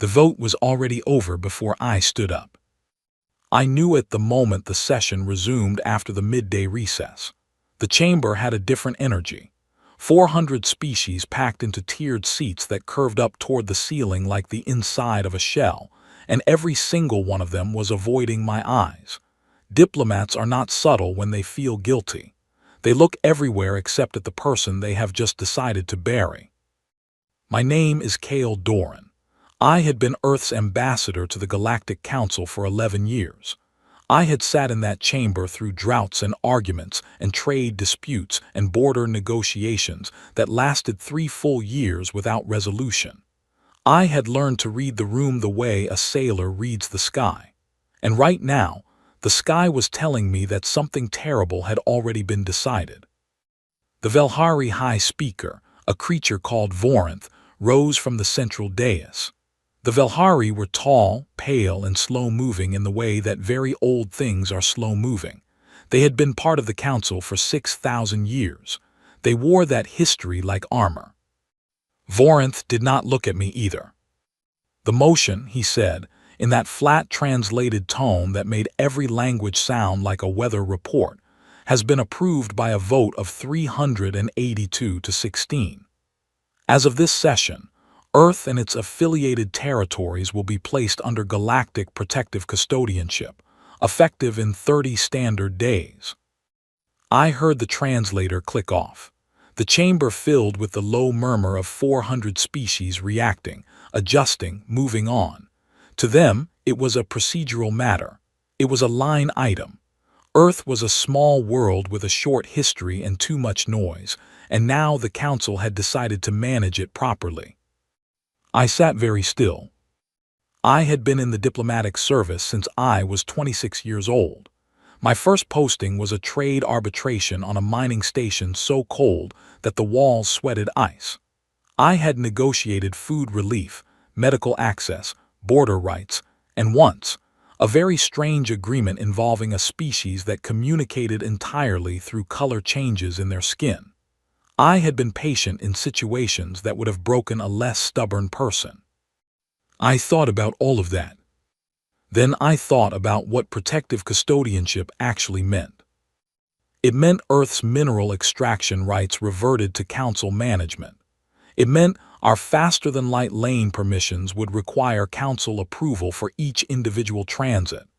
The vote was already over before I stood up. I knew at the moment the session resumed after the midday recess. The chamber had a different energy. 400 species packed into tiered seats that curved up toward the ceiling like the inside of a shell, and every single one of them was avoiding my eyes. Diplomats are not subtle when they feel guilty. They look everywhere except at the person they have just decided to bury. My name is Cale Doran. I had been Earth's ambassador to the Galactic Council for 11 years. I had sat in that chamber through droughts and arguments and trade disputes and border negotiations that lasted 3 full years without resolution. I had learned to read the room the way a sailor reads the sky. And right now, the sky was telling me that something terrible had already been decided. The Velhari High Speaker, a creature called Vorinth, rose from the central dais. The Velhari were tall, pale, and slow-moving in the way that very old things are slow-moving. They had been part of the council for 6,000 years. They wore that history like armor. Vorinth did not look at me either. "The motion," he said, in that flat translated tone that made every language sound like a weather report, "has been approved by a vote of 382 to 16. As of this session, Earth and its affiliated territories will be placed under galactic protective custodianship, effective in 30 standard days." I heard the translator click off. The chamber filled with the low murmur of 400 species reacting, adjusting, moving on. To them, it was a procedural matter. It was a line item. Earth was a small world with a short history and too much noise, and now the council had decided to manage it properly. I sat very still. I had been in the diplomatic service since I was 26 years old. My first posting was a trade arbitration on a mining station so cold that the walls sweated ice. I had negotiated food relief, medical access, border rights, and once, a very strange agreement involving a species that communicated entirely through color changes in their skin. I had been patient in situations that would have broken a less stubborn person. I thought about all of that. Then I thought about what protective custodianship actually meant. It meant Earth's mineral extraction rights reverted to council management. It meant our faster-than-light lane permissions would require council approval for each individual transit.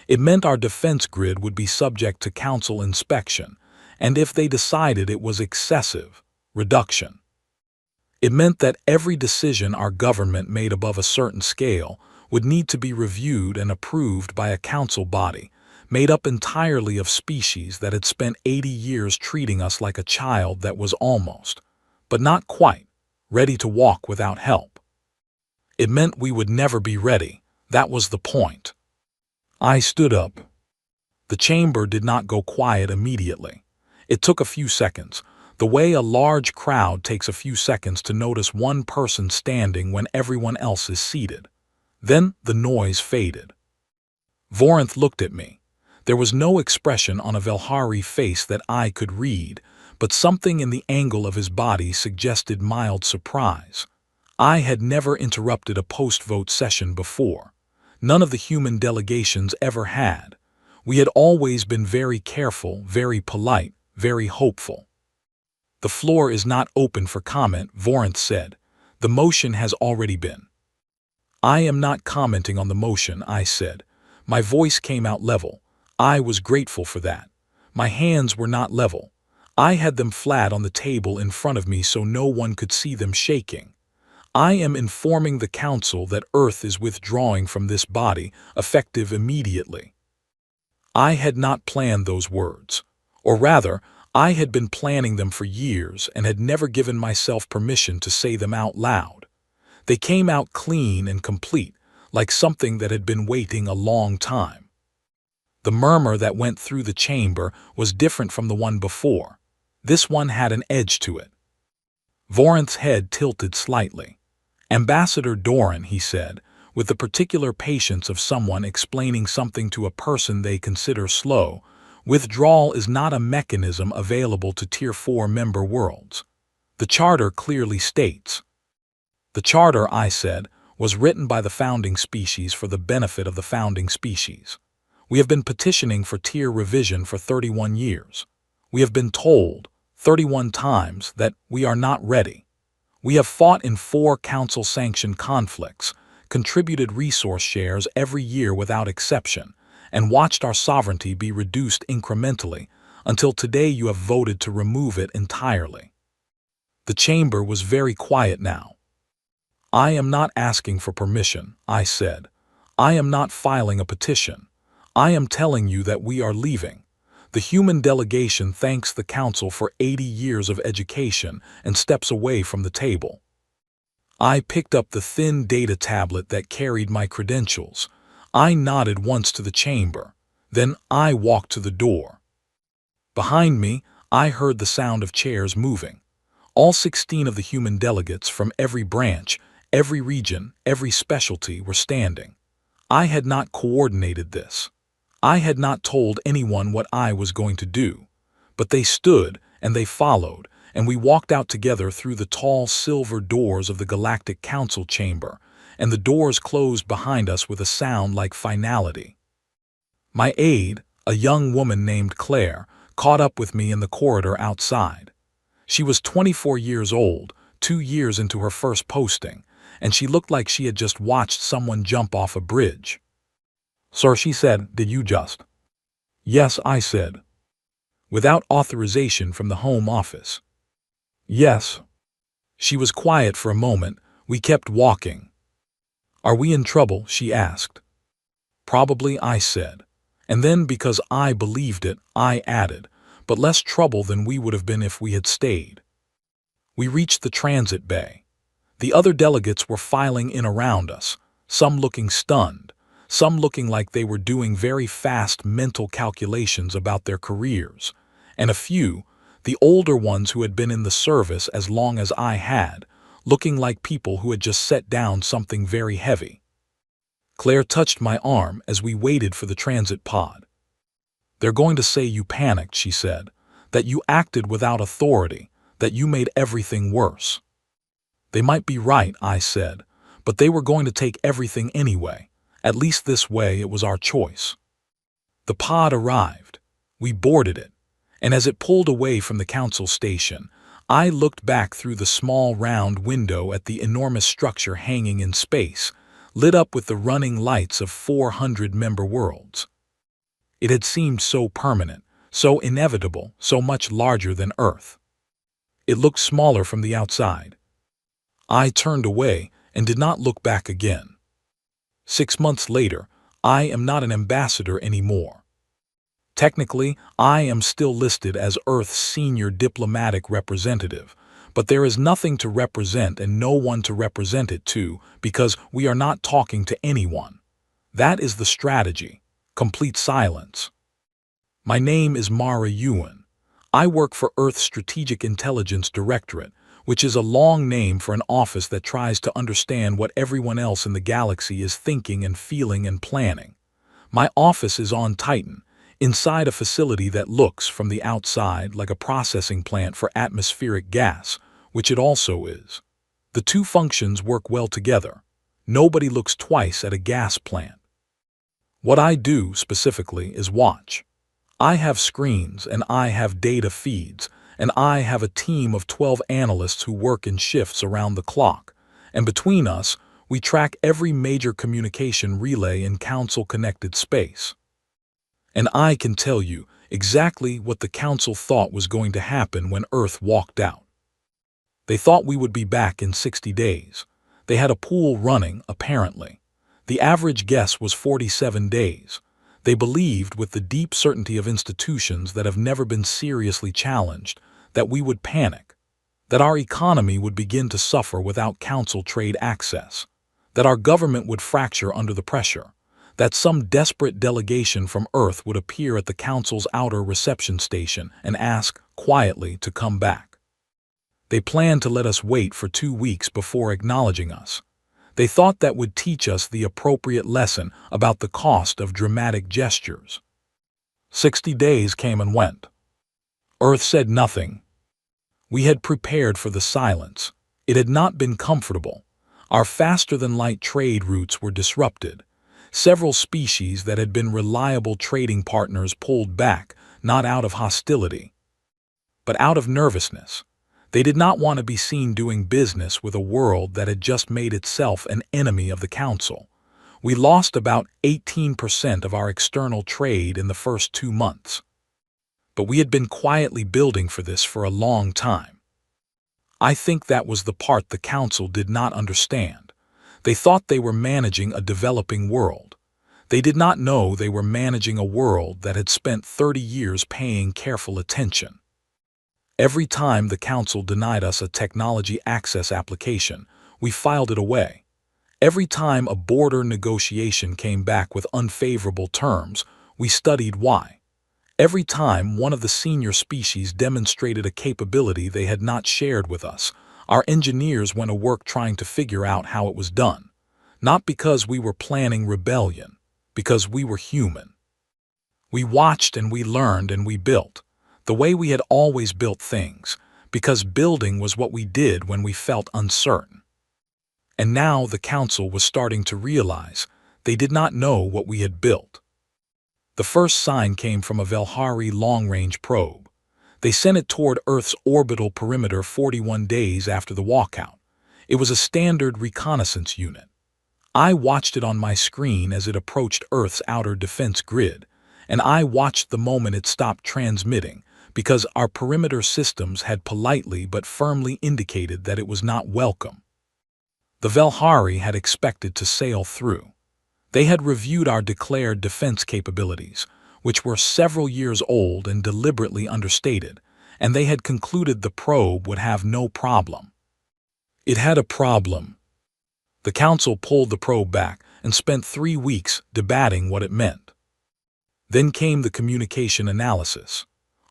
It meant our defense grid would be subject to council inspection, and if they decided it was excessive, reduction. It meant that every decision our government made above a certain scale would need to be reviewed and approved by a council body, made up entirely of species that had spent 80 years treating us like a child that was almost, but not quite, ready to walk without help. It meant we would never be ready. That was the point. I stood up. The chamber did not go quiet immediately. It took a few seconds, the way a large crowd takes a few seconds to notice one person standing when everyone else is seated. Then the noise faded. Vorinth looked at me. There was no expression on a Velhari face that I could read, but something in the angle of his body suggested mild surprise. I had never interrupted a post-vote session before. None of the human delegations ever had. We had always been very careful, very polite, very hopeful. "The floor is not open for comment," Vorinth said. "The motion has already been." "I am not commenting on the motion," I said. My voice came out level. I was grateful for that. My hands were not level. I had them flat on the table in front of me so no one could see them shaking. "I am informing the council that Earth is withdrawing from this body, effective immediately." I had not planned those words. Or rather, I had been planning them for years and had never given myself permission to say them out loud. They came out clean and complete, like something that had been waiting a long time. The murmur that went through the chamber was different from the one before. This one had an edge to it. Vorinth's head tilted slightly. "Ambassador Doran," he said, with the particular patience of someone explaining something to a person they consider slow, "withdrawal is not a mechanism available to Tier 4 member worlds. The Charter clearly states." "The Charter," I said, was written by the founding species for the benefit of the founding species. We have been petitioning for tier revision for 31 years. We have been told 31 times that we are not ready. We have fought in 4 council-sanctioned conflicts, contributed resource shares every year without exception, and watched our sovereignty be reduced incrementally until today you have voted to remove it entirely. The chamber was very quiet now. I am not asking for permission, I said. I am not filing a petition. I am telling you that we are leaving. The human delegation thanks the council for 80 years of education and steps away from the table. I picked up the thin data tablet that carried my credentials. I nodded once to the chamber. Then I walked to the door. Behind me, I heard the sound of chairs moving. All 16 of the human delegates from every branch, every region, every specialty were standing. I had not coordinated this. I had not told anyone what I was going to do. But they stood and they followed, and we walked out together through the tall silver doors of the Galactic Council chamber, and the doors closed behind us with a sound like finality. My aide, a young woman named Claire, caught up with me in the corridor outside. She was 24 years old, 2 years into her first posting, and she looked like she had just watched someone jump off a bridge. "Sir," she said, "did you just?" "Yes," I said. "Without authorization from the Home Office?" "Yes." She was quiet for a moment. We kept walking. "Are we in trouble?" she asked. "Probably," I said. And then, because I believed it, I added, "but less trouble than we would have been if we had stayed." We reached the transit bay. The other delegates were filing in around us, some looking stunned, some looking like they were doing very fast mental calculations about their careers, and a few, the older ones who had been in the service as long as I had, looking like people who had just set down something very heavy. Claire touched my arm as we waited for the transit pod. "They're going to say you panicked," she said, "that you acted without authority, that you made everything worse." "They might be right," I said, "but they were going to take everything anyway. At least this way it was our choice." The pod arrived. We boarded it, and as it pulled away from the council station, I looked back through the small round window at the enormous structure hanging in space, lit up with the running lights of 400 member worlds. It had seemed so permanent, so inevitable, so much larger than Earth. It looked smaller from the outside. I turned away and did not look back again. 6 months later, I am not an ambassador anymore. Technically, I am still listed as Earth's senior diplomatic representative, but there is nothing to represent and no one to represent it to because we are not talking to anyone. That is the strategy. Complete silence. My name is Mara Ewan. I work for Earth's Strategic Intelligence Directorate, which is a long name for an office that tries to understand what everyone else in the galaxy is thinking and feeling and planning. My office is on Titan, inside a facility that looks from the outside like a processing plant for atmospheric gas, which it also is. The two functions work well together. Nobody looks twice at a gas plant. What I do, specifically, is watch. I have screens, and I have data feeds, and I have a team of 12 analysts who work in shifts around the clock, and between us, we track every major communication relay in Council-connected space. And I can tell you exactly what the Council thought was going to happen when Earth walked out. They thought we would be back in 60 days. They had a pool running, apparently. The average guess was 47 days. They believed, with the deep certainty of institutions that have never been seriously challenged, that we would panic, that our economy would begin to suffer without council trade access, that our government would fracture under the pressure, that some desperate delegation from Earth would appear at the council's outer reception station and ask, quietly, to come back. They planned to let us wait for 2 weeks before acknowledging us. They thought that would teach us the appropriate lesson about the cost of dramatic gestures. 60 days came and went. Earth said nothing. We had prepared for the silence. It had not been comfortable. Our faster-than-light trade routes were disrupted. Several species that had been reliable trading partners pulled back, not out of hostility, but out of nervousness. They did not want to be seen doing business with a world that had just made itself an enemy of the Council. We lost about 18% of our external trade in the first 2 months. But we had been quietly building for this for a long time. I think that was the part the Council did not understand. They thought they were managing a developing world. They did not know they were managing a world that had spent 30 years paying careful attention. Every time the Council denied us a technology access application, we filed it away. Every time a border negotiation came back with unfavorable terms, we studied why. Every time one of the senior species demonstrated a capability they had not shared with us, our engineers went to work trying to figure out how it was done. Not because we were planning rebellion, because we were human. We watched and we learned and we built, the way we had always built things, because building was what we did when we felt uncertain. And now the Council was starting to realize they did not know what we had built. The first sign came from a Velhari long-range probe. They sent it toward Earth's orbital perimeter 41 days after the walkout. It was a standard reconnaissance unit. I watched it on my screen as it approached Earth's outer defense grid, and I watched the moment it stopped transmitting, because our perimeter systems had politely but firmly indicated that it was not welcome. The Velhari had expected to sail through. They had reviewed our declared defense capabilities, which were several years old and deliberately understated, and they had concluded the probe would have no problem. It had a problem. The Council pulled the probe back and spent 3 weeks debating what it meant. Then came the communication analysis.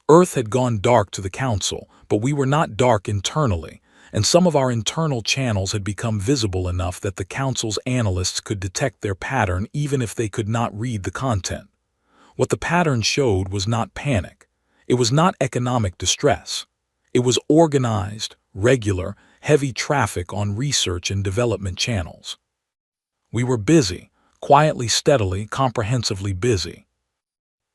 Earth had gone dark to the Council, but we were not dark internally, and some of our internal channels had become visible enough that the Council's analysts could detect their pattern even if they could not read the content. What the pattern showed was not panic. It was not economic distress. It was organized, regular, heavy traffic on research and development channels. We were busy, quietly, steadily, comprehensively busy.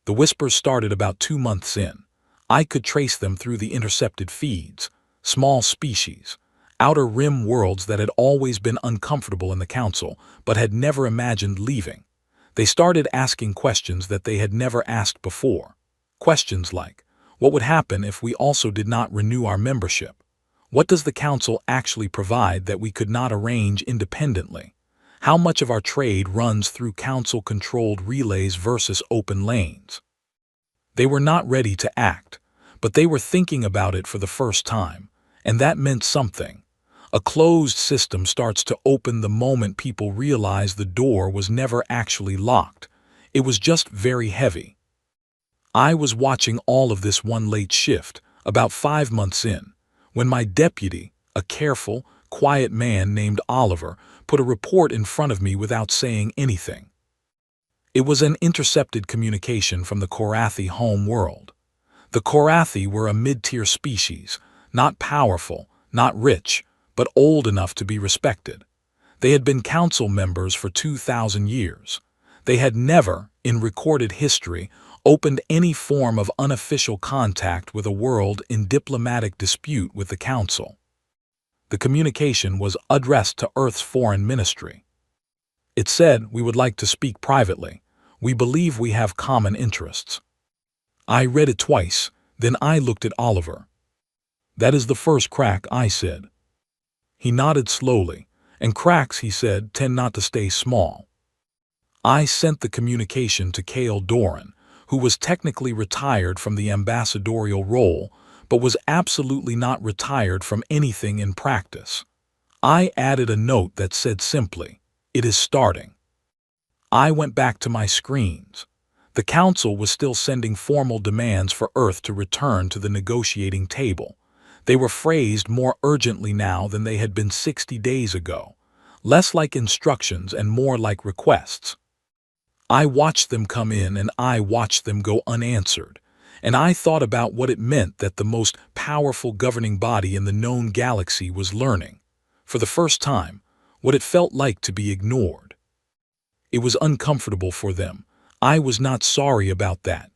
The whispers started about 2 months in. I could trace them through the intercepted feeds. Small species, outer rim worlds that had always been uncomfortable in the Council, but had never imagined leaving. They started asking questions that they had never asked before. Questions like, what would happen if we also did not renew our membership? What does the Council actually provide that we could not arrange independently? How much of our trade runs through Council-controlled relays versus open lanes? They were not ready to act, but they were thinking about it for the first time. And that meant something. A closed system starts to open the moment people realize the door was never actually locked. It was just very heavy. I was watching all of this one late shift, about 5 months in, when my deputy, a careful, quiet man named Oliver, put a report in front of me without saying anything. It was an intercepted communication from the Korathi home world. The Korathi were a mid-tier species, not powerful, not rich, but old enough to be respected. They had been Council members for 2,000 years. They had never, in recorded history, opened any form of unofficial contact with a world in diplomatic dispute with the Council. The communication was addressed to Earth's foreign ministry. It said, "We would like to speak privately. We believe we have common interests." I read it twice, then I looked at Oliver. "That is the first crack," I said. He nodded slowly, and cracks, he said, tend not to stay small. I sent the communication to Kale Doran, who was technically retired from the ambassadorial role, but was absolutely not retired from anything in practice. I added a note that said simply, "It is starting." I went back to my screens. The Council was still sending formal demands for Earth to return to the negotiating table. They were phrased more urgently now than they had been 60 days ago, less like instructions and more like requests. I watched them come in and I watched them go unanswered, and I thought about what it meant that the most powerful governing body in the known galaxy was learning, for the first time, what it felt like to be ignored. It was uncomfortable for them. I was not sorry about that.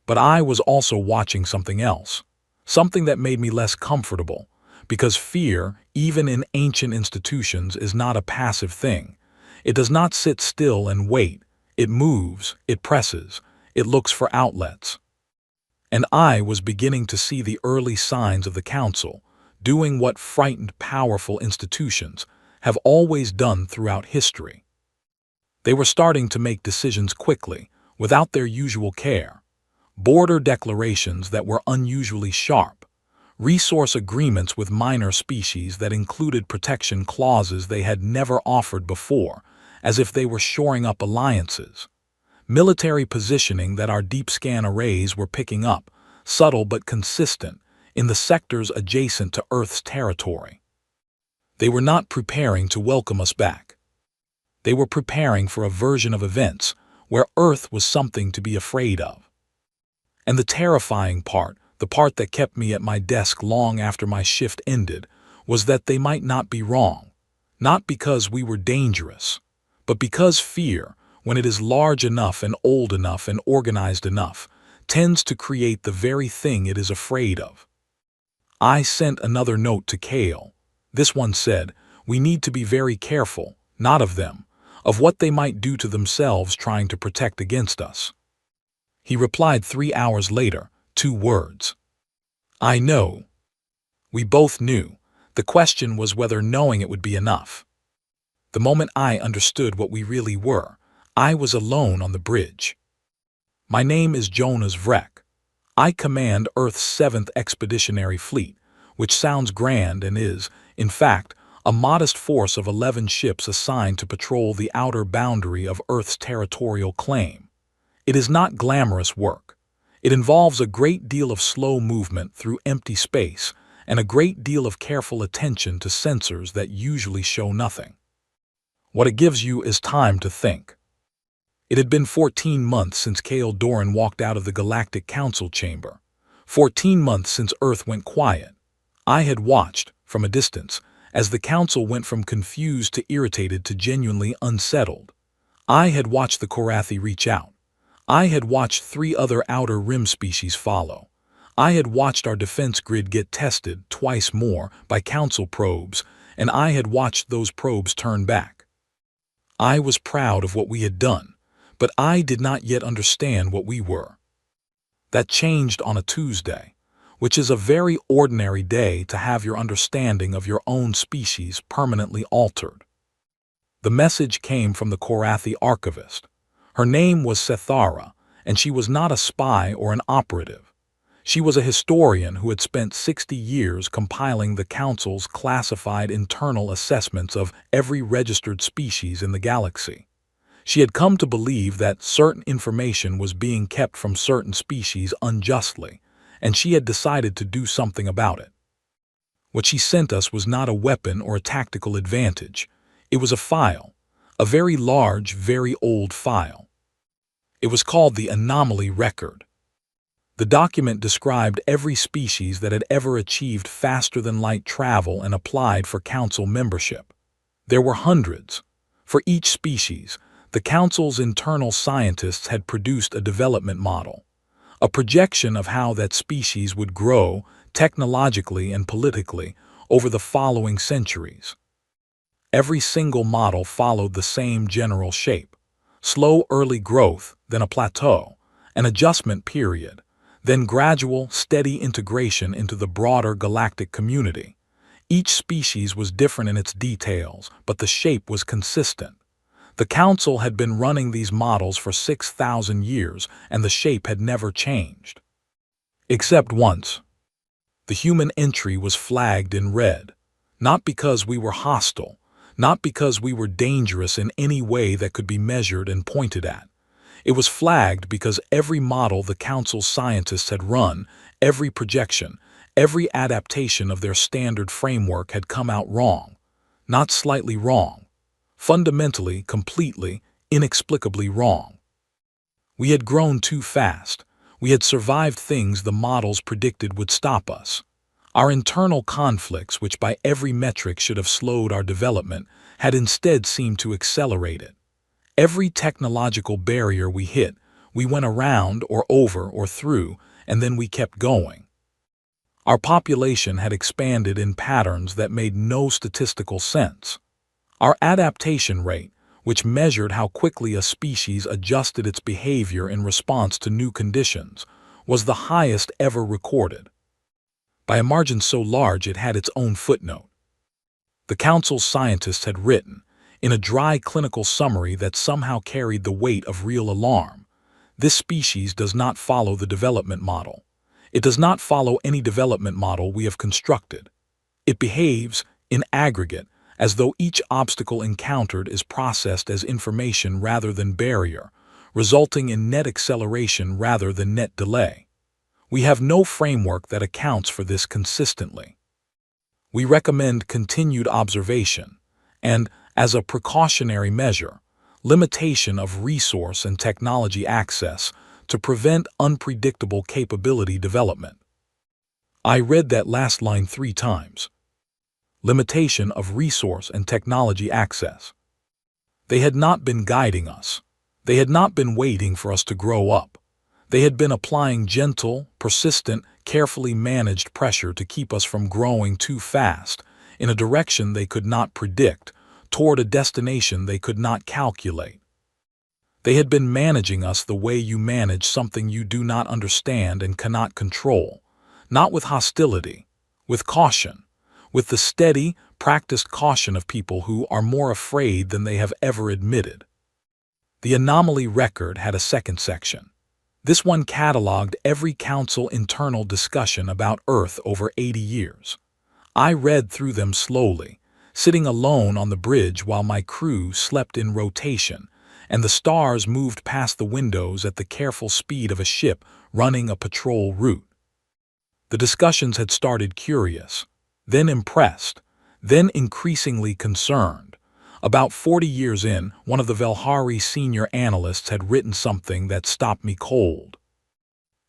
But I was also watching something else, something that made me less comfortable, because fear, even in ancient institutions, is not a passive thing. It does not sit still and wait. It moves, it presses, it looks for outlets. And I was beginning to see the early signs of the council, doing what frightened, powerful institutions have always done throughout history. They were starting to make decisions quickly, without their usual care. Border declarations that were unusually sharp, resource agreements with minor species that included protection clauses they had never offered before, as if they were shoring up alliances. Military positioning that our deep scan arrays were picking up, subtle but consistent, in the sectors adjacent to Earth's territory. They were not preparing to welcome us back. They were preparing for a version of events where Earth was something to be afraid of. And the terrifying part, the part that kept me at my desk long after my shift ended, was that they might not be wrong. Not because we were dangerous, but because fear, when it is large enough and old enough and organized enough, tends to create the very thing it is afraid of. I sent another note to Kale. This one said, "We need to be very careful, not of them, of what they might do to themselves trying to protect against us." He replied 3 hours later, 2 words. "I know." We both knew. The question was whether knowing it would be enough. The moment I understood what we really were, I was alone on the bridge. My name is Jonas Vrek. I command Earth's 7th Expeditionary Fleet, which sounds grand and is, in fact, a modest force of 11 ships assigned to patrol the outer boundary of Earth's territorial claim. It is not glamorous work. It involves a great deal of slow movement through empty space and a great deal of careful attention to sensors that usually show nothing. What it gives you is time to think. It had been 14 months since Kale Doran walked out of the Galactic Council chamber. 14 months since Earth went quiet. I had watched, from a distance, as the Council went from confused to irritated to genuinely unsettled. I had watched the Korathi reach out. I had watched 3 other Outer Rim species follow. I had watched our defense grid get tested twice more by Council probes, and I had watched those probes turn back. I was proud of what we had done, but I did not yet understand what we were. That changed on a Tuesday, which is a very ordinary day to have your understanding of your own species permanently altered. The message came from the Korathi archivist. Her name was Sethara, and she was not a spy or an operative. She was a historian who had spent 60 years compiling the Council's classified internal assessments of every registered species in the galaxy. She had come to believe that certain information was being kept from certain species unjustly, and she had decided to do something about it. What she sent us was not a weapon or a tactical advantage. It was a file, a very large, very old file. It was called the Anomaly Record. The document described every species that had ever achieved faster-than-light travel and applied for Council membership. There were hundreds. For each species, the Council's internal scientists had produced a development model, a projection of how that species would grow technologically and politically over the following centuries. Every single model followed the same general shape: slow early growth, then a plateau, an adjustment period, then gradual, steady integration into the broader galactic community. Each species was different in its details, but the shape was consistent. The Council had been running these models for 6,000 years, and the shape had never changed. Except once. The human entry was flagged in red, not because we were hostile, not because we were dangerous in any way that could be measured and pointed at. It was flagged because every model the Council's scientists had run, every projection, every adaptation of their standard framework had come out wrong. Not slightly wrong. Fundamentally, completely, inexplicably wrong. We had grown too fast. We had survived things the models predicted would stop us. Our internal conflicts, which by every metric should have slowed our development, had instead seemed to accelerate it. Every technological barrier we hit, we went around or over or through, and then we kept going. Our population had expanded in patterns that made no statistical sense. Our adaptation rate, which measured how quickly a species adjusted its behavior in response to new conditions, was the highest ever recorded. By a margin so large it had its own footnote. The Council's scientists had written, in a dry clinical summary that somehow carried the weight of real alarm, "This species does not follow the development model. It does not follow any development model we have constructed. It behaves, in aggregate, as though each obstacle encountered is processed as information rather than barrier, resulting in net acceleration rather than net delay. We have no framework that accounts for this consistently. We recommend continued observation and, as a precautionary measure, limitation of resource and technology access to prevent unpredictable capability development." I read that last line 3 times. Limitation of resource and technology access. They had not been guiding us. They had not been waiting for us to grow up. They had been applying gentle, persistent, carefully managed pressure to keep us from growing too fast, in a direction they could not predict, toward a destination they could not calculate. They had been managing us the way you manage something you do not understand and cannot control, not with hostility, with caution, with the steady, practiced caution of people who are more afraid than they have ever admitted. The anomaly record had a second section. This one cataloged every council internal discussion about Earth over 80 years. I read through them slowly, sitting alone on the bridge while my crew slept in rotation, and the stars moved past the windows at the careful speed of a ship running a patrol route. The discussions had started curious, then impressed, then increasingly concerned. About 40 years in, one of the Velhari senior analysts had written something that stopped me cold.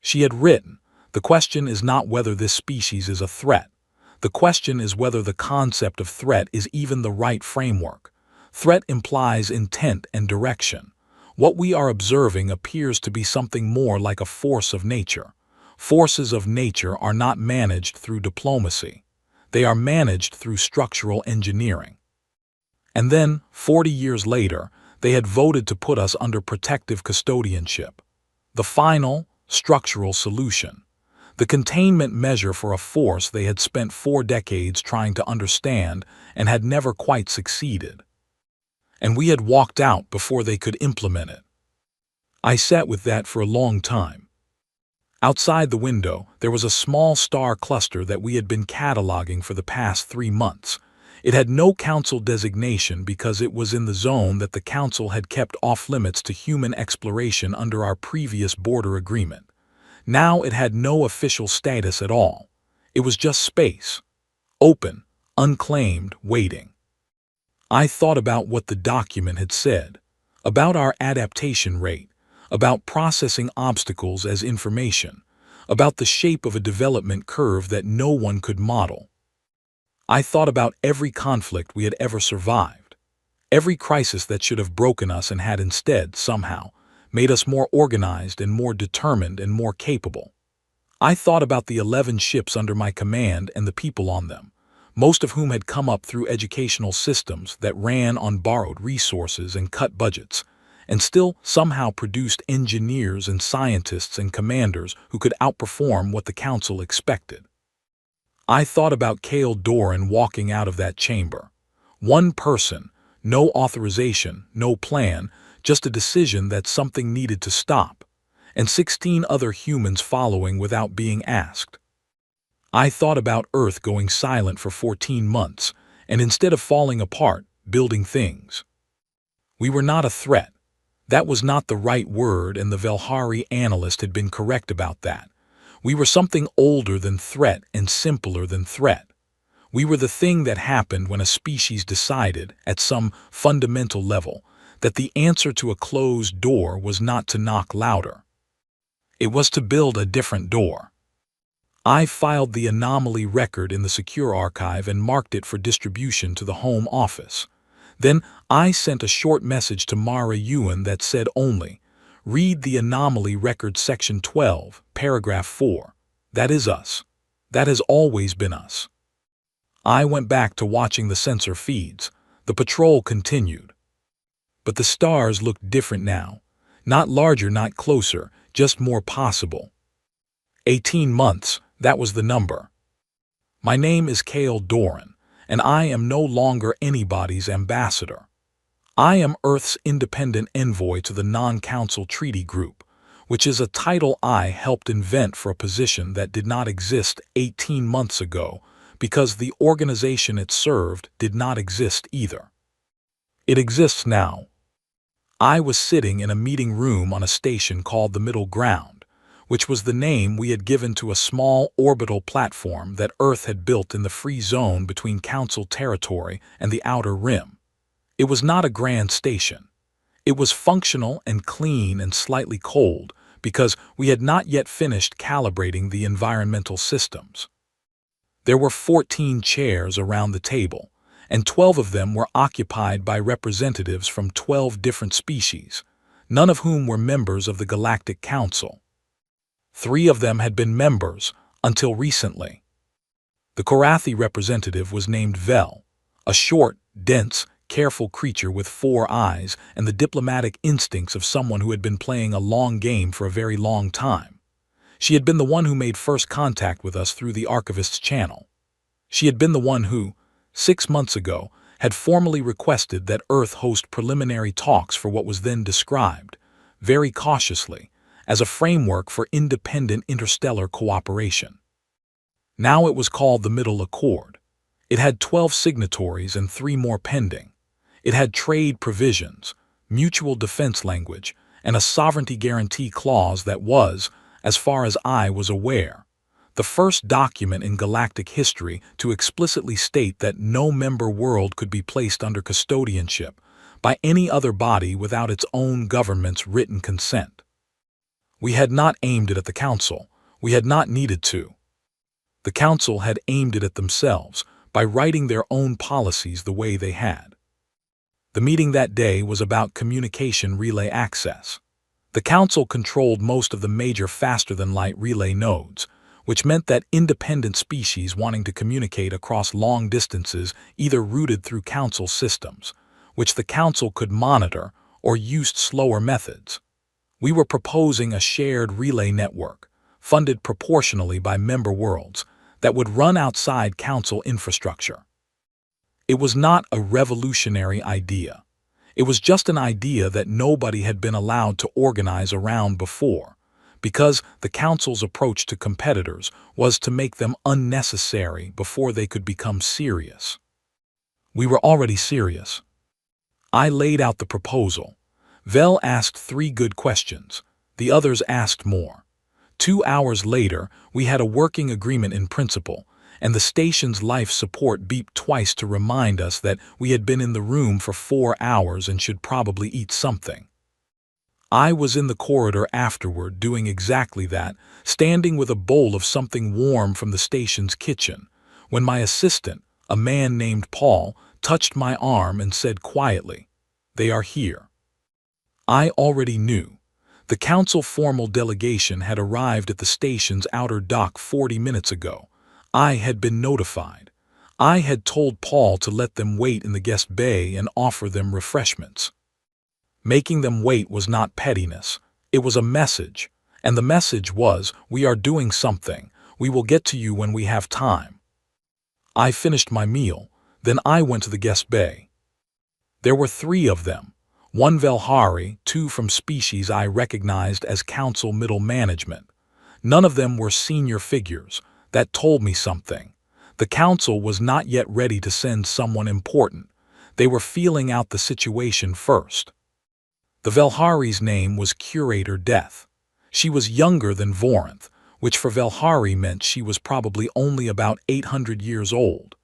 She had written, "The question is not whether this species is a threat. The question is whether the concept of threat is even the right framework. Threat implies intent and direction. What we are observing appears to be something more like a force of nature. Forces of nature are not managed through diplomacy. They are managed through structural engineering." And then, 40 years later, they had voted to put us under protective custodianship. The final, structural solution. The containment measure for a force they had spent 4 decades trying to understand and had never quite succeeded. And we had walked out before they could implement it. I sat with that for a long time. Outside the window, there was a small star cluster that we had been cataloging for the past 3 months. It had no council designation because it was in the zone that the council had kept off-limits to human exploration under our previous border agreement. Now it had no official status at all. It was just space. Open, unclaimed, waiting. I thought about what the document had said, about our adaptation rate, about processing obstacles as information, about the shape of a development curve that no one could model. I thought about every conflict we had ever survived, every crisis that should have broken us and had instead, somehow, made us more organized and more determined and more capable. I thought about the 11 ships under my command and the people on them, most of whom had come up through educational systems that ran on borrowed resources and cut budgets, and still somehow produced engineers and scientists and commanders who could outperform what the council expected. I thought about Cale Doran walking out of that chamber. One person, no authorization, no plan, just a decision that something needed to stop, and 16 other humans following without being asked. I thought about Earth going silent for 14 months, and instead of falling apart, building things. We were not a threat. That was not the right word, and the Velhari analyst had been correct about that. We were something older than threat and simpler than threat. We were the thing that happened when a species decided, at some fundamental level, that the answer to a closed door was not to knock louder. It was to build a different door. I filed the anomaly record in the secure archive and marked it for distribution to the Home Office. Then I sent a short message to Mara Ewan that said only, "Read the anomaly record section 12, paragraph 4. That is us. That has always been us." I went back to watching the sensor feeds. The patrol continued. But the stars looked different now. Not larger, not closer, just more possible. 18 months, that was the number. My name is Cale Doran, and I am no longer anybody's ambassador. I am Earth's independent envoy to the Non-Council Treaty Group, which is a title I helped invent for a position that did not exist 18 months ago because the organization it served did not exist either. It exists now. I was sitting in a meeting room on a station called the Middle Ground, which was the name we had given to a small orbital platform that Earth had built in the free zone between Council territory and the Outer Rim. It was not a grand station. It was functional and clean and slightly cold because we had not yet finished calibrating the environmental systems. There were 14 chairs around the table, and 12 of them were occupied by representatives from 12 different species, none of whom were members of the Galactic Council. 3 of them had been members until recently. The Korathi representative was named Vel, a short, dense, careful creature with 4 eyes and the diplomatic instincts of someone who had been playing a long game for a very long time. She had been the one who made first contact with us through the Archivist's channel. She had been the one who, 6 months ago, had formally requested that Earth host preliminary talks for what was then described, very cautiously, as a framework for independent interstellar cooperation. Now it was called the Middle Accord. It had 12 signatories and 3 more pending. It had trade provisions, mutual defense language, and a sovereignty guarantee clause that was, as far as I was aware, the first document in galactic history to explicitly state that no member world could be placed under custodianship by any other body without its own government's written consent. We had not aimed it at the Council. We had not needed to. The Council had aimed it at themselves by writing their own policies the way they had. The meeting that day was about communication relay access. The Council controlled most of the major faster-than-light relay nodes, which meant that independent species wanting to communicate across long distances either routed through Council systems, which the Council could monitor, or used slower methods. We were proposing a shared relay network, funded proportionally by member worlds, that would run outside Council infrastructure. It was not a revolutionary idea. It was just an idea that nobody had been allowed to organize around before, because the Council's approach to competitors was to make them unnecessary before they could become serious. We were already serious. I laid out the proposal. Vel asked 3 good questions. The others asked more. 2 hours later, we had a working agreement in principle, and the station's life support beeped twice to remind us that we had been in the room for 4 hours and should probably eat something. I was in the corridor afterward doing exactly that, standing with a bowl of something warm from the station's kitchen, when my assistant, a man named Paul, touched my arm and said quietly, "They are here." I already knew. The Council formal delegation had arrived at the station's outer dock 40 minutes ago. I had been notified. I had told Paul to let them wait in the guest bay and offer them refreshments. Making them wait was not pettiness. It was a message. And the message was, we are doing something. We will get to you when we have time. I finished my meal. Then I went to the guest bay. There were 3 of them. 1 Velhari, 2 from species I recognized as Council middle management. None of them were senior figures. That told me something. The Council was not yet ready to send someone important. They were feeling out the situation first. The Velhari's name was Curator Death. She was younger than Vorinth, which for Velhari meant she was probably only about 800 years old.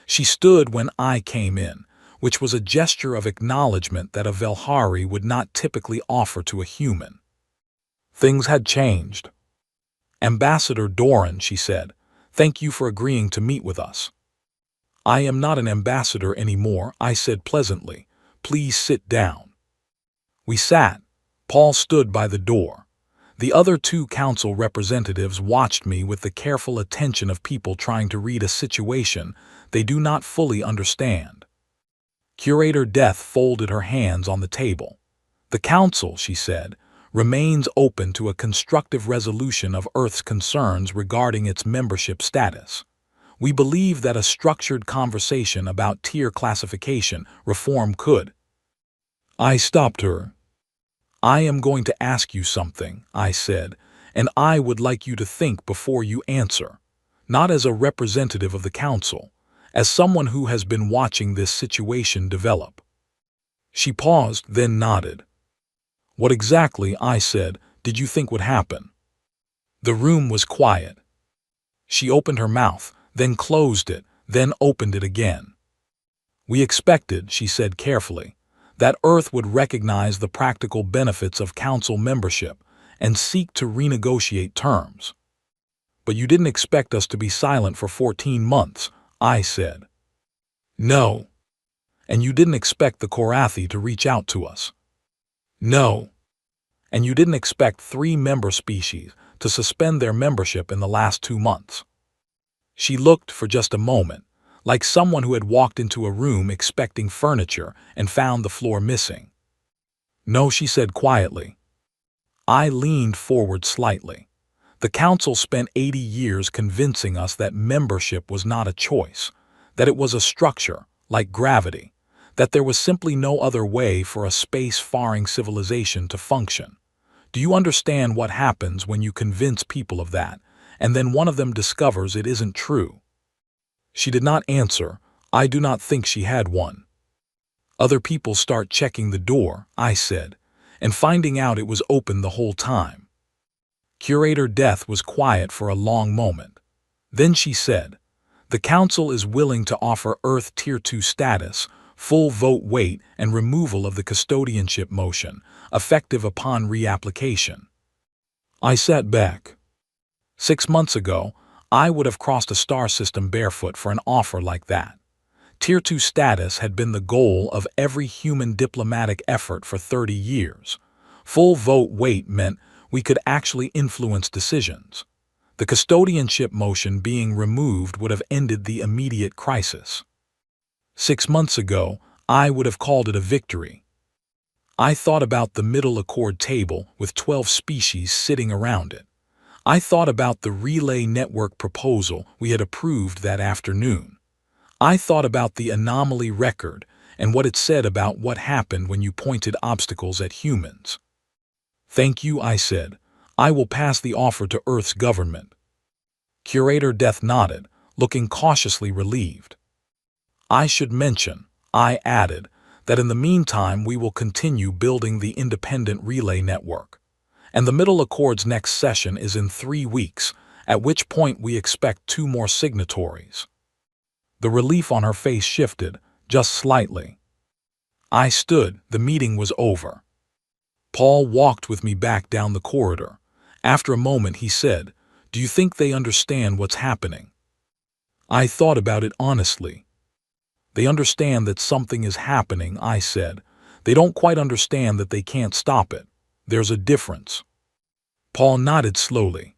She stood when I came in, which was a gesture of acknowledgement that a Velhari would not typically offer to a human. Things had changed. "Ambassador Doran," she said, "thank you for agreeing to meet with us." "I am not an ambassador anymore," I said pleasantly, Please sit down." We sat. Paul stood by the door. The other two council representatives watched me with the careful attention of people trying to read a situation they do not fully understand. Curator Death folded her hands on the table. "The council," she said, "remains open to a constructive resolution of Earth's concerns regarding its membership status. We believe that a structured conversation about tier classification reform could—" I stopped her. "I am going to ask you something," I said, "and I would like you to think before you answer. Not as a representative of the council, as someone who has been watching this situation develop." She paused, then nodded. "What exactly," I said, "did you think would happen?" The room was quiet. She opened her mouth, then closed it, then opened it again. "We expected," she said carefully, "that Earth would recognize the practical benefits of council membership and seek to renegotiate terms. But you didn't expect us to be silent for 14 months, I said. "No." "And you didn't expect the Korathi to reach out to us." "No." "And you didn't expect 3 member species to suspend their membership in the last 2 months." She looked for just a moment, like someone who had walked into a room expecting furniture and found the floor missing. "No," she said quietly. I leaned forward slightly. The council spent 80 years convincing us that membership was not a choice, that it was a structure, like gravity, that there was simply no other way for a space-faring civilization to function. Do you understand what happens when you convince people of that, and then one of them discovers it isn't true? She did not answer. I do not think she had one. "Other people start checking the door," I said, "and finding out it was open the whole time." Curator Death was quiet for a long moment. Then she said, "The Council is willing to offer Earth Tier 2 status, full vote weight, and removal of the custodianship motion, effective upon reapplication." I sat back. 6 months ago, I would have crossed a star system barefoot for an offer like that. Tier 2 status had been the goal of every human diplomatic effort for 30 years. Full vote weight meant we could actually influence decisions. The custodianship motion being removed would have ended the immediate crisis. 6 months ago, I would have called it a victory. I thought about the Middle Accord table with 12 species sitting around it. I thought about the relay network proposal we had approved that afternoon. I thought about the anomaly record and what it said about what happened when you pointed obstacles at humans. "Thank you," I said. "I will pass the offer to Earth's government." Curator Death nodded, looking cautiously relieved. "I should mention," I added, "that in the meantime we will continue building the independent relay network. And the Middle Accord's next session is in 3 weeks, at which point we expect 2 more signatories." The relief on her face shifted, just slightly. I stood. The meeting was over. Paul walked with me back down the corridor. After a moment he said, "Do you think they understand what's happening?" I thought about it honestly. "They understand that something is happening," I said. "They don't quite understand that they can't stop it. There's a difference." Paul nodded slowly.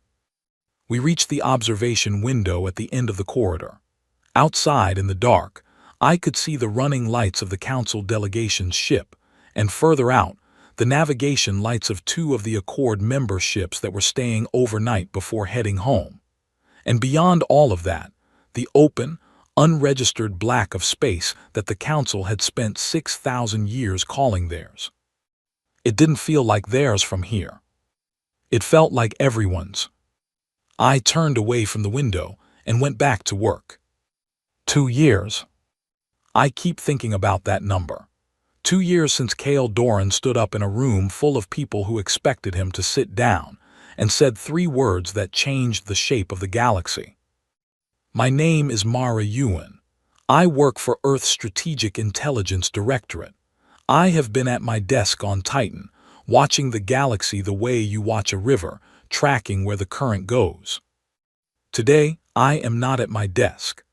We reached the observation window at the end of the corridor. Outside, in the dark, I could see the running lights of the council delegation's ship, and further out, the navigation lights of 2 of the Accord member ships that were staying overnight before heading home. And beyond all of that, the open, unregistered black of space that the council had spent 6,000 years calling theirs. It didn't feel like theirs from here. It felt like everyone's. I turned away from the window and went back to work. 2 years. I keep thinking about that number. 2 years since Cale Doran stood up in a room full of people who expected him to sit down and said 3 words that changed the shape of the galaxy. "My name is Mara Ewan. I work for Earth's Strategic Intelligence Directorate. I have been at my desk on Titan, watching the galaxy the way you watch a river, tracking where the current goes. Today, I am not at my desk.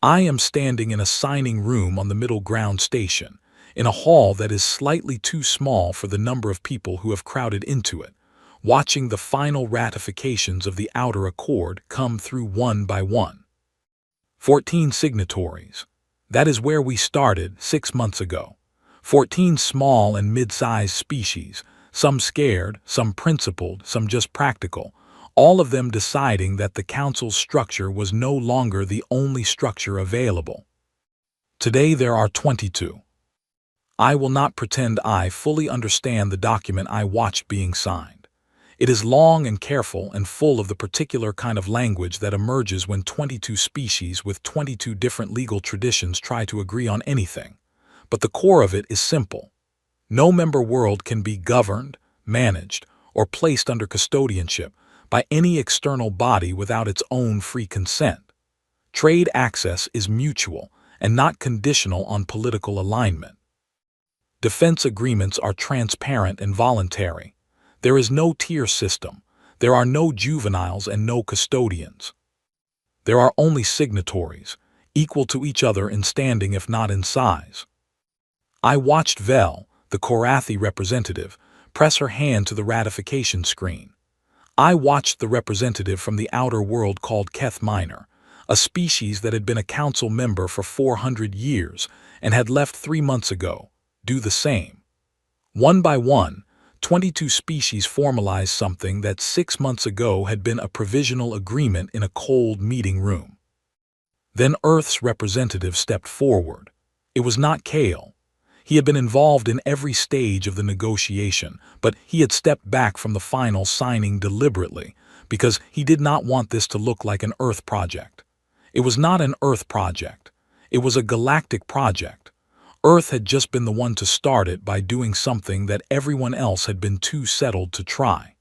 I am standing in a signing room on the middle ground station, in a hall that is slightly too small for the number of people who have crowded into it, watching the final ratifications of the Outer Accord come through one by one. 14 signatories. That is where we started 6 months ago. 14 small and mid-sized species, some scared, some principled, some just practical, all of them deciding that the Council's structure was no longer the only structure available. Today there are 22. I will not pretend I fully understand the document I watched being signed. It is long and careful and full of the particular kind of language that emerges when 22 species with 22 different legal traditions try to agree on anything. But the core of it is simple. No member world can be governed, managed, or placed under custodianship by any external body without its own free consent. Trade access is mutual and not conditional on political alignment. Defense agreements are transparent and voluntary. There is no tier system. There are no juveniles and no custodians. There are only signatories, equal to each other in standing if not in size. I watched Vel, the Korathi representative, press her hand to the ratification screen. I watched the representative from the outer world called Keth Minor, a species that had been a council member for 400 years and had left 3 months ago, do the same. One by one, 22 species formalized something that 6 months ago had been a provisional agreement in a cold meeting room. Then Earth's representative stepped forward. It was not Kale. He had been involved in every stage of the negotiation, but he had stepped back from the final signing deliberately because he did not want this to look like an Earth project. It was not an Earth project. It was a galactic project. Earth had just been the one to start it by doing something that everyone else had been too settled to try.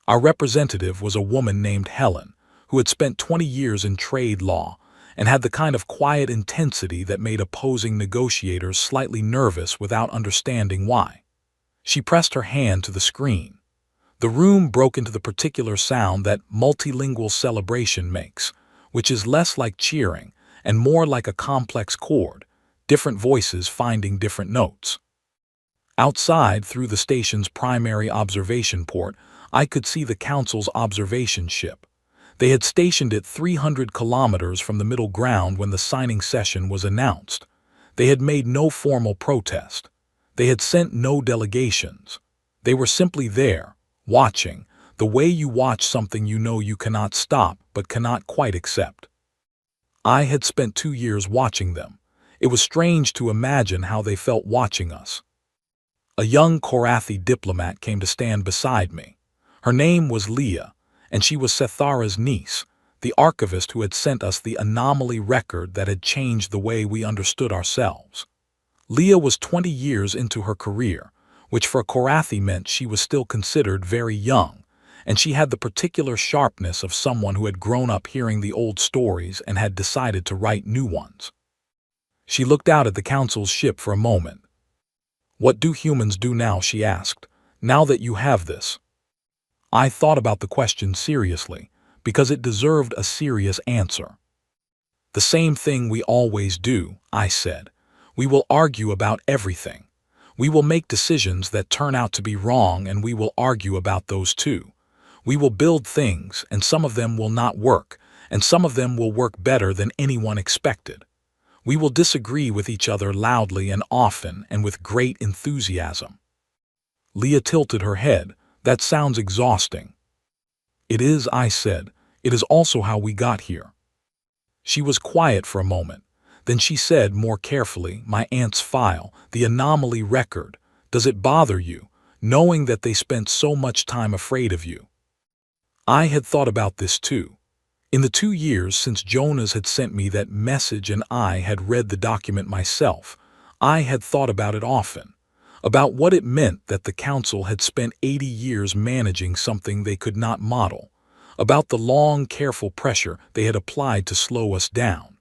Our representative was a woman named Helen, who had spent 20 years in trade law and had the kind of quiet intensity that made opposing negotiators slightly nervous without understanding why. She pressed her hand to the screen. The room broke into the particular sound that multilingual celebration makes, which is less like cheering and more like a complex chord, different voices finding different notes. Outside, through the station's primary observation port, I could see the Council's observation ship. They had stationed it 300 kilometers from the middle ground when the signing session was announced. They had made no formal protest. They had sent no delegations. They were simply there, watching, the way you watch something you know you cannot stop but cannot quite accept. I had spent 2 years watching them. It was strange to imagine how they felt watching us. A young Korathi diplomat came to stand beside me. Her name was Leah, and she was Sethara's niece, the archivist who had sent us the anomaly record that had changed the way we understood ourselves. Leah was 20 years into her career, which for a Korathi meant she was still considered very young, and she had the particular sharpness of someone who had grown up hearing the old stories and had decided to write new ones. She looked out at the Council's ship for a moment. "What do humans do now?" she asked, "now that you have this?" I thought about the question seriously, because it deserved a serious answer. "The same thing we always do," I said. "We will argue about everything. We will make decisions that turn out to be wrong, and we will argue about those too. We will build things, and some of them will not work, and some of them will work better than anyone expected. We will disagree with each other loudly and often and with great enthusiasm." Leah tilted her head. "That sounds exhausting." "It is," I said. "It is also how we got here." She was quiet for a moment. Then she said more carefully, "My aunt's file, the anomaly record, does it bother you, knowing that they spent so much time afraid of you?" I had thought about this too. In the 2 years since Jonas had sent me that message and I had read the document myself, I had thought about it often. About what it meant that the Council had spent 80 years managing something they could not model, about the long, careful pressure they had applied to slow us down.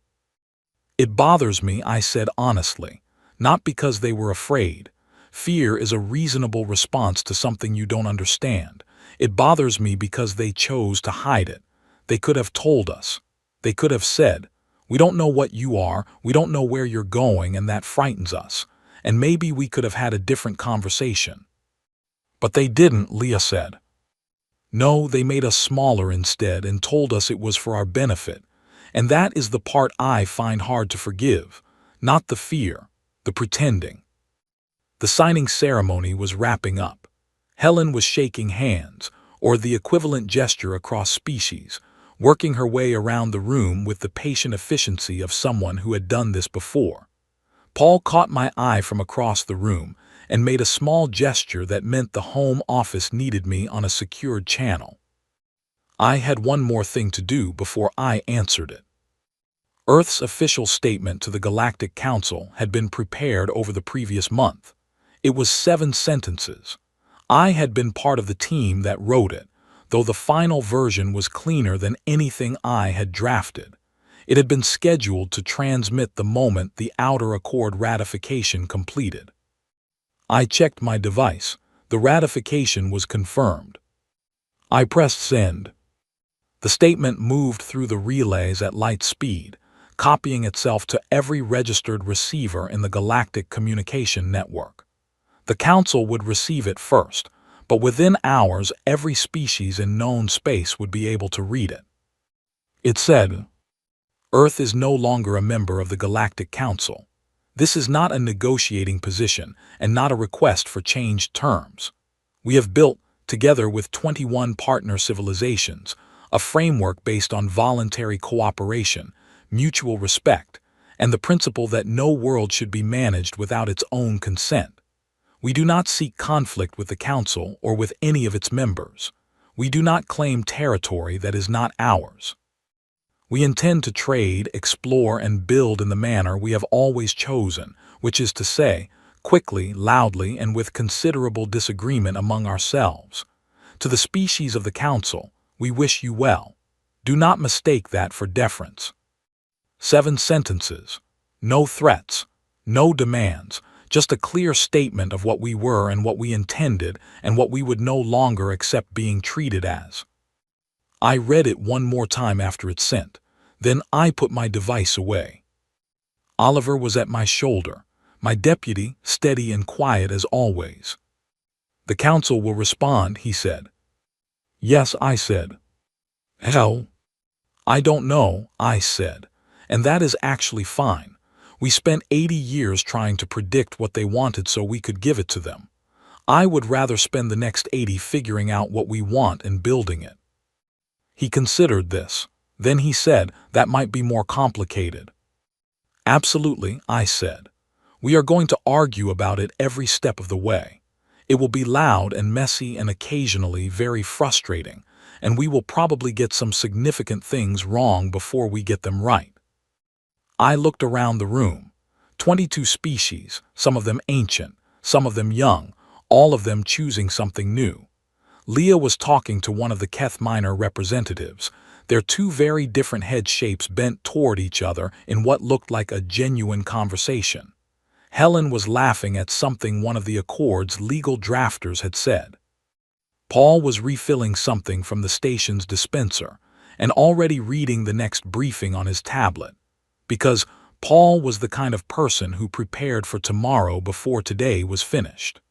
"It bothers me," I said honestly, "not because they were afraid. Fear is a reasonable response to something you don't understand. It bothers me because they chose to hide it. They could have told us. They could have said, 'We don't know what you are, we don't know where you're going, and that frightens us.' and maybe we could have had a different conversation. But they didn't, Leah said. No, they made us smaller instead and told us it was for our benefit. And that is the part I find hard to forgive. Not the fear, the pretending. The signing ceremony was wrapping up. Helen was shaking hands, or the equivalent gesture across species, working her way around the room with the patient efficiency of someone who had done this before. Paul caught my eye from across the room and made a small gesture that meant the home office needed me on a secured channel. I had one more thing to do before I answered it. Earth's official statement to the Galactic Council had been prepared over the previous month. It was 7 sentences. I had been part of the team that wrote it, though the final version was cleaner than anything I had drafted. It had been scheduled to transmit the moment the Outer Accord ratification completed. I checked my device. The ratification was confirmed. I pressed send. The statement moved through the relays at light speed, copying itself to every registered receiver in the Galactic Communication Network. The Council would receive it first, but within hours every species in known space would be able to read it. It said, Earth is no longer a member of the Galactic Council. This is not a negotiating position and not a request for changed terms. We have built, together with 21 partner civilizations, a framework based on voluntary cooperation, mutual respect, and the principle that no world should be managed without its own consent. We do not seek conflict with the Council or with any of its members. We do not claim territory that is not ours. We intend to trade, explore, and build in the manner we have always chosen, which is to say, quickly, loudly, and with considerable disagreement among ourselves. To the species of the Council, we wish you well. Do not mistake that for deference. 7 sentences. No threats. No demands. Just a clear statement of what we were and what we intended and what we would no longer accept being treated as. I read it one more time after it sent. Then I put my device away. Oliver was at my shoulder, my deputy, steady and quiet as always. The Council will respond, he said. Yes, I said. Hell? I don't know, I said. And that is actually fine. We spent 80 years trying to predict what they wanted so we could give it to them. I would rather spend the next 80 figuring out what we want and building it. He considered this. Then he said, that might be more complicated. Absolutely, I said. We are going to argue about it every step of the way. It will be loud and messy and occasionally very frustrating, and we will probably get some significant things wrong before we get them right. I looked around the room. 22 species, some of them ancient, some of them young, all of them choosing something new. Leah was talking to one of the Keth Minor representatives, their 2 very different head shapes bent toward each other in what looked like a genuine conversation. Helen was laughing at something one of the Accord's legal drafters had said. Paul was refilling something from the station's dispenser and already reading the next briefing on his tablet, because Paul was the kind of person who prepared for tomorrow before today was finished.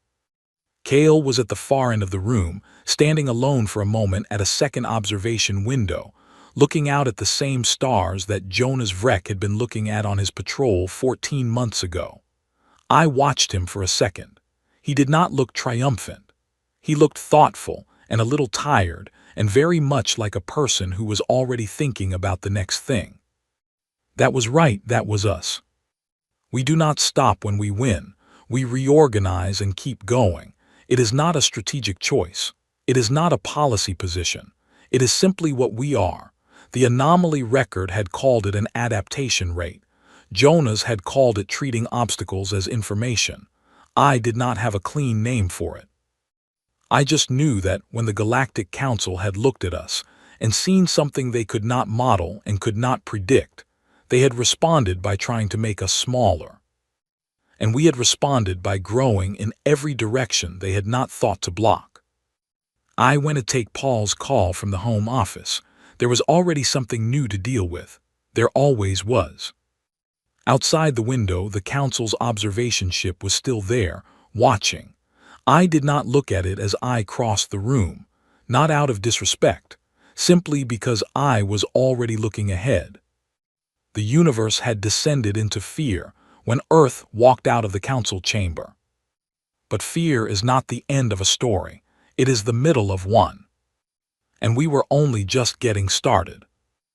Cale was at the far end of the room, standing alone for a moment at a second observation window, looking out at the same stars that Jonas Vrek had been looking at on his patrol 14 months ago. I watched him for a second. He did not look triumphant. He looked thoughtful and a little tired and very much like a person who was already thinking about the next thing. That was right, that was us. We do not stop when we win. We reorganize and keep going. It is not a strategic choice. It is not a policy position. It is simply what we are. The anomaly record had called it an adaptation rate. Jonas had called it treating obstacles as information. I did not have a clean name for it. I just knew that when the Galactic Council had looked at us and seen something they could not model and could not predict, they had responded by trying to make us smaller. And we had responded by growing in every direction they had not thought to block. I went to take Paul's call from the home office. There was already something new to deal with. There always was. Outside the window, the council's observation ship was still there, watching. I did not look at it as I crossed the room, not out of disrespect, simply because I was already looking ahead. The universe had descended into fear when Earth walked out of the council chamber. But fear is not the end of a story, it is the middle of one. And we were only just getting started.